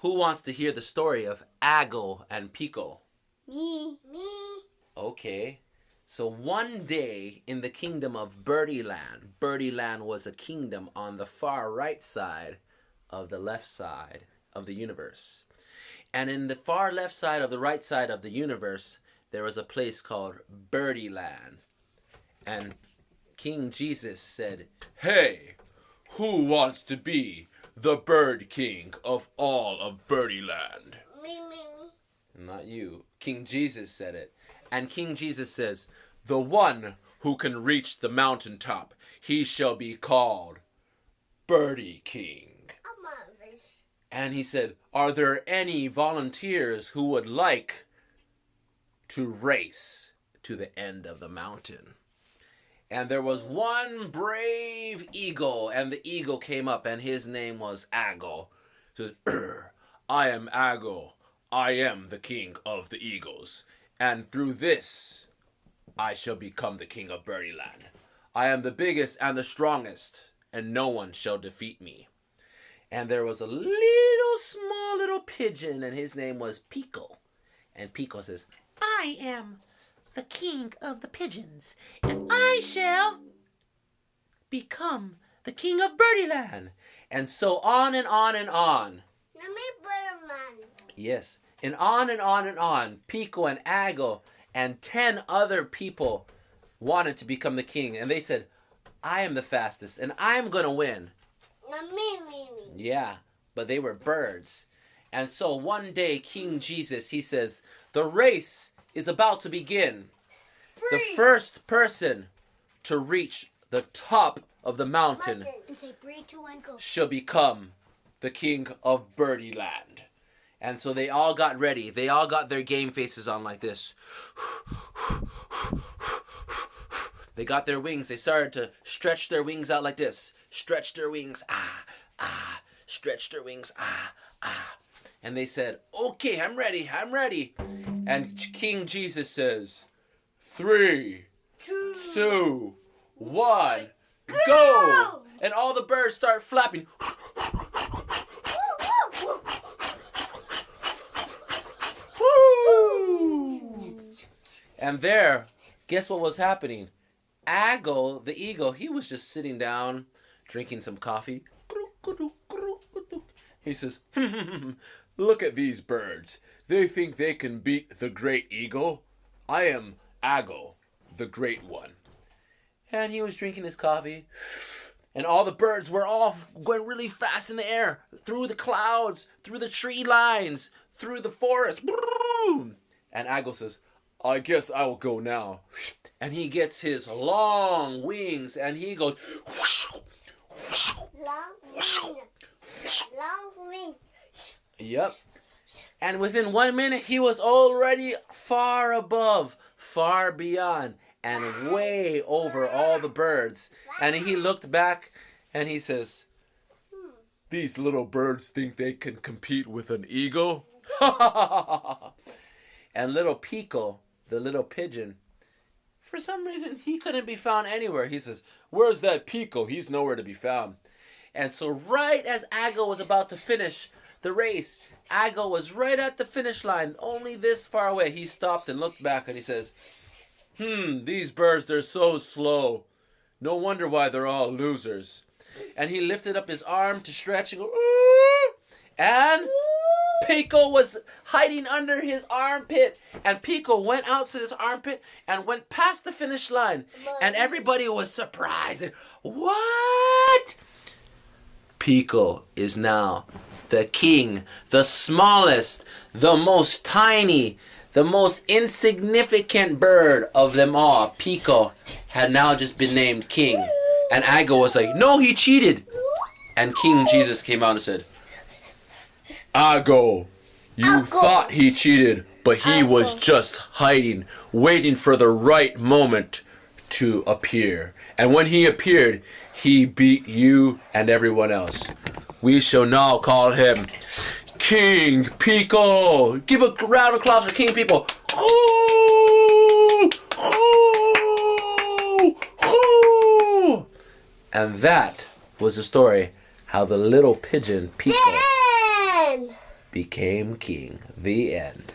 Who wants to hear the story of Ago and Piko? Me. Okay. So one day in the kingdom of Birdie Land was a kingdom on the far right side of the left side of the universe. And in the far left side of the right side of the universe, there was a place called Birdie Land. And King Jesus said, "Hey, who wants to be the bird king of all of Birdie Land?" Me. Not you. King Jesus said it. And King Jesus says, "The one who can reach the mountaintop, he shall be called Birdie King." And he said, "Are there any volunteers who would like to race to the end of the mountain?" And there was one brave eagle, and the eagle came up, and his name was Ago. He says, "I am Ago. I am the king of the eagles. And through this, I shall become the king of Birdie Land. I am the biggest and the strongest, and no one shall defeat me." And there was a small little pigeon, and his name was Piko. And Piko says, "I am the king of the pigeons, and I shall become the king of Birdie Land." And so on and on and on. Yes, and on and on and on. Piko and Ago and 10 other people wanted to become the king. And they said, "I am the fastest, and I'm going to win." Me. Yeah, but they were birds. And so one day, King Jesus, he says, "The race is about to begin. The first person to reach the top of the mountain And say 3, 2, 1, go. shall become the king of Birdie Land." And so they all got ready. They all got their game faces on like this. They got their wings. They started to stretch their wings out like this. Stretch their wings. Stretch their wings. And they said, "Okay, I'm ready. And King Jesus says, 3, 2, 1, go! And all the birds start flapping. And there, guess what was happening? Ago, the eagle, he was just sitting down, drinking some coffee. He says, "Look at these birds. They think they can beat the great eagle. I am Ago, the great one." And he was drinking his coffee. And all the birds were all going really fast in the air, through the clouds, through the tree lines, through the forest. And Ago says, "I guess I will go now." And he gets his long wings and he goes. Long wing. Yep. And within 1 minute, he was already far above, far beyond, and way over all the birds. And he looked back and he says, "These little birds think they can compete with an eagle?" And little Piko, the little pigeon, for some reason, he couldn't be found anywhere. He says, "Where's that Piko? He's nowhere to be found." And so right as Ago was about to finish the race, Ago was right at the finish line, only this far away. He stopped and looked back and he says, "These birds, they're so slow. No wonder why they're all losers." And he lifted up his arm to stretch and go, "Ooh!" And Piko was hiding under his armpit. And Piko went out to his armpit and went past the finish line. And everybody was surprised. What? Piko is now the king, the smallest, the most tiny, the most insignificant bird of them all. Piko had now just been named king. And Ago was like, "No, he cheated." And King Jesus came out and said, "Ago, you thought he cheated, but he was just hiding, waiting for the right moment to appear. And when he appeared, he beat you and everyone else. We shall now call him King Piko." Give a round of applause for King Piko. And that was the story how the little pigeon Piko became king. The end.